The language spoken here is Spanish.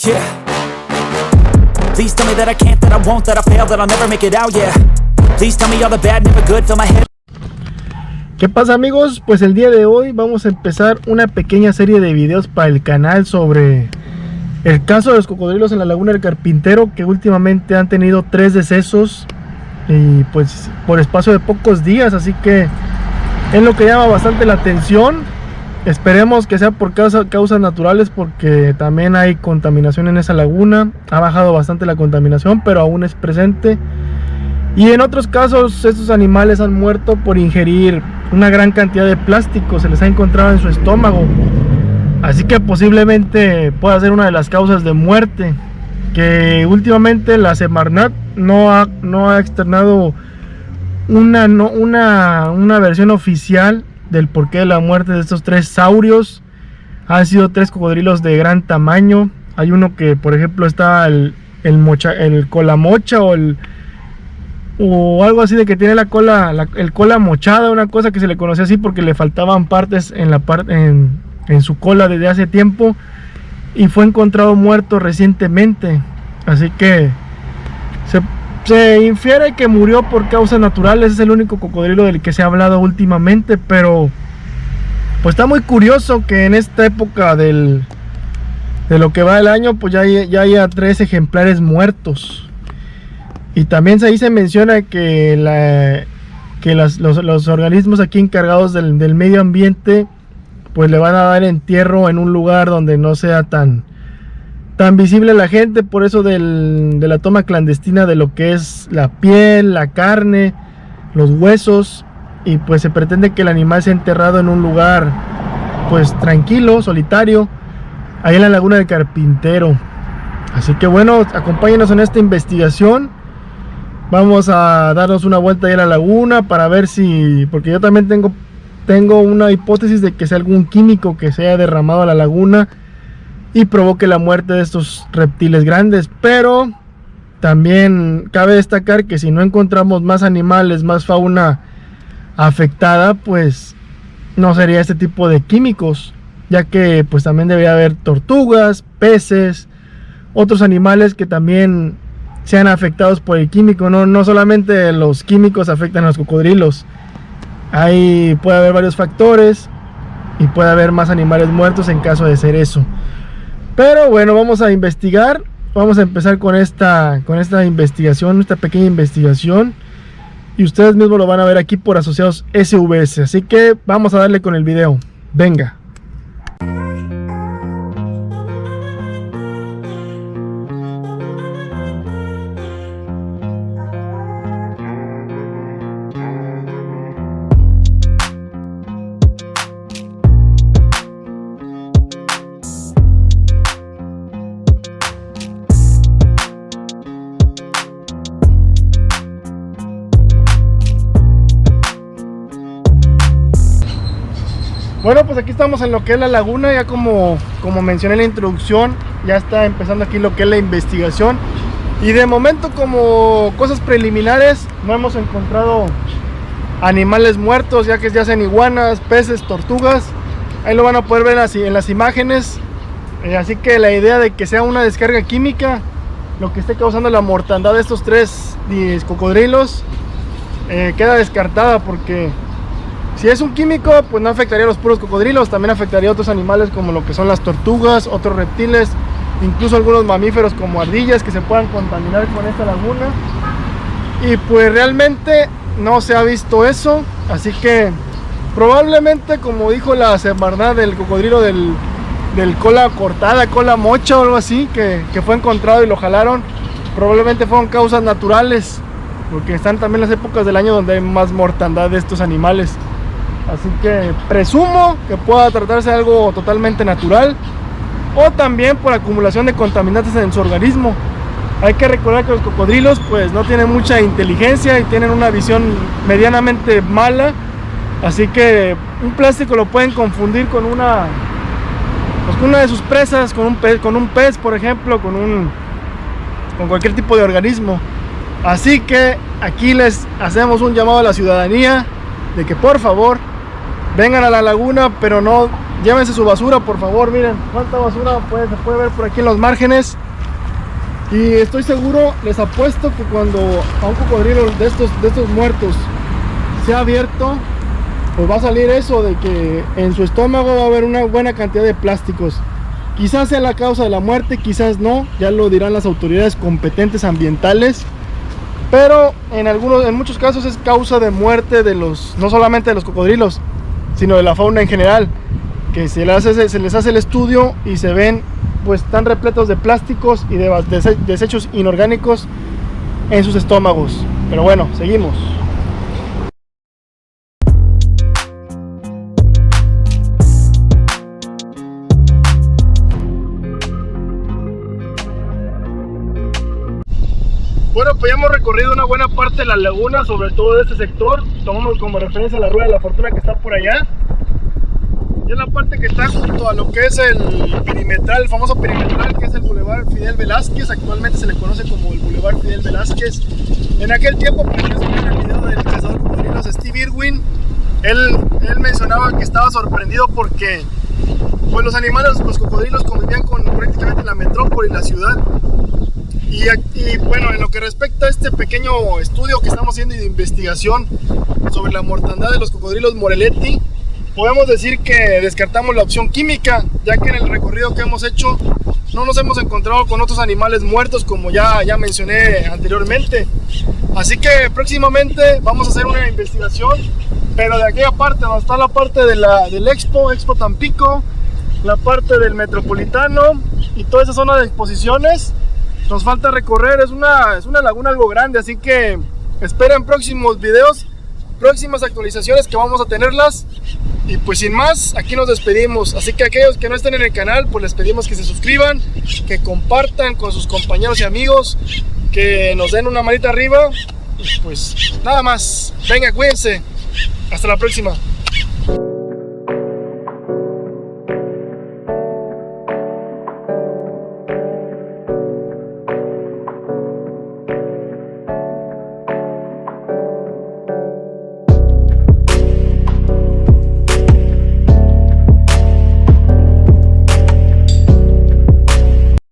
Yeah. Please tell me that I can't, that I won't, that I fail, that I'll never make it out, yeah. Please tell me all the bad, never good, fill my head. ¿Qué pasa, amigos? Pues el día de hoy vamos a empezar una pequeña serie de videos para el canal sobre el caso de los cocodrilos en la Laguna del Carpintero, que últimamente han tenido 3 decesos y pues por espacio de pocos días, así que es lo que llama bastante la atención. Esperemos que sea por causas naturales, porque también hay contaminación en esa laguna. Ha bajado bastante la contaminación, pero aún es presente. Y en otros casos estos animales han muerto por ingerir una gran cantidad de plástico, se les ha encontrado en su estómago, así que posiblemente pueda ser una de las causas de muerte. Que últimamente la Semarnat no ha externado una versión oficial del porqué de la muerte de estos 3 saurios. Han sido 3 cocodrilos de gran tamaño. Hay uno que, por ejemplo, está el cola mocha o algo así, de que tiene el cola mochada, una cosa que se le conoce así porque le faltaban partes en su cola desde hace tiempo, y fue encontrado muerto recientemente. Así que se infiere que murió por causas naturales. Es el único cocodrilo del que se ha hablado últimamente, pero pues está muy curioso que en esta época de lo que va del año pues ya haya 3 ejemplares muertos. Y también ahí se menciona que los organismos aquí encargados del medio ambiente pues le van a dar entierro en un lugar donde no sea tan visible a la gente, por eso de la toma clandestina de lo que es la piel, la carne, los huesos, y pues se pretende que el animal sea enterrado en un lugar pues tranquilo, solitario, ahí en la Laguna del Carpintero. Así que bueno, acompáñenos en esta investigación. Vamos a darnos una vuelta ahí a la laguna para ver si, porque yo también tengo una hipótesis de que sea algún químico que se haya derramado a la laguna y provoque la muerte de estos reptiles grandes. Pero también cabe destacar que si no encontramos más animales, más fauna afectada, pues no sería este tipo de químicos, ya que pues también debería haber tortugas, peces, otros animales que también sean afectados por el químico. No solamente los químicos afectan a los cocodrilos, puede haber varios factores y puede haber más animales muertos en caso de ser eso. Pero bueno, vamos a investigar. Vamos a empezar con esta investigación, esta pequeña investigación, y ustedes mismos lo van a ver aquí por Asociados SVS. Así que vamos a darle con el video. Venga. Bueno, pues aquí estamos en lo que es la laguna. Ya como mencioné en la introducción, ya está empezando aquí lo que es la investigación. Y de momento, como cosas preliminares, no hemos encontrado animales muertos, ya sean iguanas, peces, tortugas. Ahí lo van a poder ver en las imágenes. Así que la idea de que sea una descarga química lo que esté causando la mortandad de estos 3 cocodrilos queda descartada, porque si es un químico, pues no afectaría a los puros cocodrilos, también afectaría a otros animales como lo que son las tortugas, otros reptiles, incluso algunos mamíferos como ardillas que se puedan contaminar con esta laguna. Y pues realmente no se ha visto eso, así que probablemente, como dijo la Semarnat, del cocodrilo del cola cortada, cola mocha o algo así, que fue encontrado y lo jalaron, probablemente fueron causas naturales, porque están también las épocas del año donde hay más mortandad de estos animales. Así que presumo que pueda tratarse de algo totalmente natural, o también por acumulación de contaminantes en su organismo. Hay que recordar que los cocodrilos pues no tienen mucha inteligencia y tienen una visión medianamente mala, así que un plástico lo pueden confundir con una de sus presas, con un pez, por ejemplo, con cualquier tipo de organismo. Así que aquí les hacemos un llamado a la ciudadanía de que por favor vengan a la laguna, pero no llévense su basura, por favor. Miren cuánta basura se puede ver por aquí en los márgenes. Y estoy seguro, les apuesto que cuando a un cocodrilo de estos muertos sea abierto, pues va a salir eso de que en su estómago va a haber una buena cantidad de plásticos. Quizás sea la causa de la muerte, quizás no, ya lo dirán las autoridades competentes ambientales. Pero en muchos casos es causa de muerte de no solamente de los cocodrilos, sino de la fauna en general, que se les hace el estudio y se ven pues tan repletos de plásticos y de desechos inorgánicos en sus estómagos. Pero bueno, seguimos. Bueno, pues ya hemos recorrido una buena parte de la laguna, sobre todo de este sector. Tomamos como referencia la Rueda de la Fortuna que está por allá. Y es la parte que está junto a lo que es el perimetral, el famoso perimetral, que es el Boulevard Fidel Velázquez. Actualmente se le conoce como el Boulevard Fidel Velázquez. En aquel tiempo, pues ya se ve en el video del cazador de cocodrilos Steve Irwin, él mencionaba que estaba sorprendido porque pues los animales, los cocodrilos convivían con prácticamente la metrópoli, la ciudad. Y bueno, en lo que respecta a este pequeño estudio que estamos haciendo y de investigación sobre la mortandad de los cocodrilos Morelletti, podemos decir que descartamos la opción química, ya que en el recorrido que hemos hecho no nos hemos encontrado con otros animales muertos, como ya mencioné anteriormente. Así que próximamente vamos a hacer una investigación, pero de aquella parte donde está la parte del Expo Tampico, la parte del Metropolitano y toda esa zona de exposiciones. Nos falta recorrer, es una laguna algo grande, así que esperen próximos videos, próximas actualizaciones que vamos a tenerlas. Y pues sin más, aquí nos despedimos. Así que aquellos que no estén en el canal, pues les pedimos que se suscriban, que compartan con sus compañeros y amigos, que nos den una manita arriba. Y pues nada más, venga, cuídense, hasta la próxima.